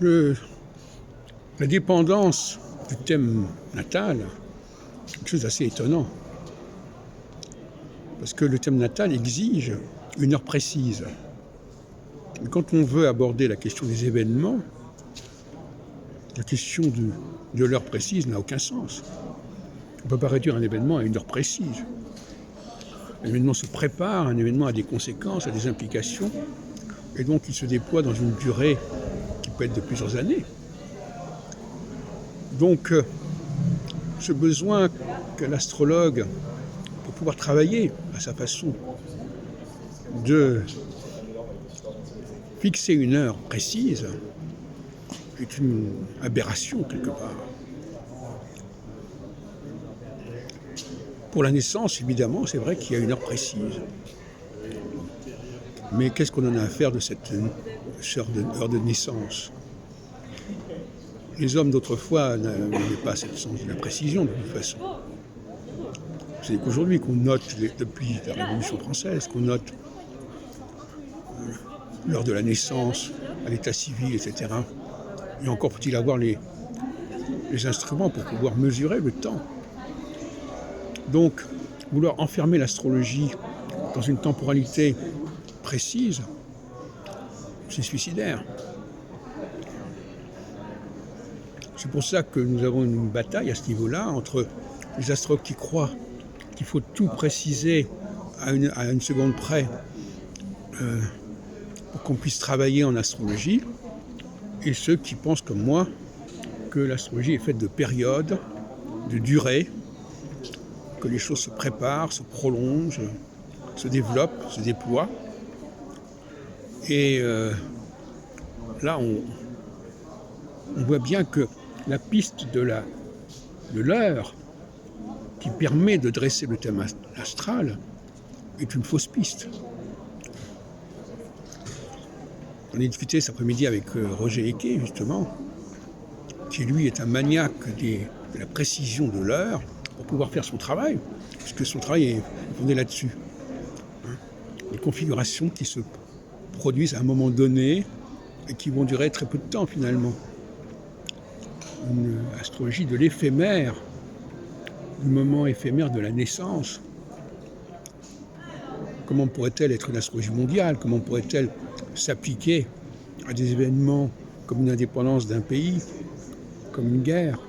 Le- la dépendance du thème natal, c'est quelque chose d'assez étonnant. Parce que le thème natal exige une heure précise. Mais quand on veut aborder la question des événements, la question de l'heure précise n'a aucun sens. On ne peut pas réduire un événement à une heure précise. Un événement se prépare, un événement a des conséquences, a des implications, et donc il se déploie dans une durée qui peut être de plusieurs années. Donc, ce besoin que l'astrologue, pour pouvoir travailler à sa façon, de fixer une heure précise, est une aberration quelque part. Pour la naissance, évidemment, c'est vrai qu'il y a une heure précise. Mais qu'est-ce qu'on en a à faire de cette heure de naissance? Les hommes d'autrefois n'avaient pas cette sens de la précision de toute façon. C'est qu'aujourd'hui qu'on note, depuis la Révolution française, qu'on note l'heure de la naissance, à l'état civil, etc. Et encore faut-il avoir les instruments pour pouvoir mesurer le temps. Donc, vouloir enfermer l'astrologie dans une temporalité précise, c'est suicidaire. C'est pour ça que nous avons une bataille à ce niveau-là entre les astrologues qui croient qu'il faut tout préciser à une seconde près pour qu'on puisse travailler en astrologie, et ceux qui pensent comme moi que l'astrologie est faite de périodes, de durées, que les choses se préparent, se prolongent, se développent, se déploient. Et là, on voit bien que la piste de l'heure qui permet de dresser le thème astral est une fausse piste. On a discuté cet après-midi avec Roger Eke, justement, qui lui est un maniaque de la précision de l'heure pour pouvoir faire son travail, puisque son travail est fondé là-dessus. Les configurations qui se produisent à un moment donné et qui vont durer très peu de temps finalement. Une astrologie de l'éphémère, du moment éphémère de la naissance. Comment pourrait-elle être une astrologie mondiale? Comment pourrait-elle s'appliquer à des événements comme une indépendance d'un pays, comme une guerre?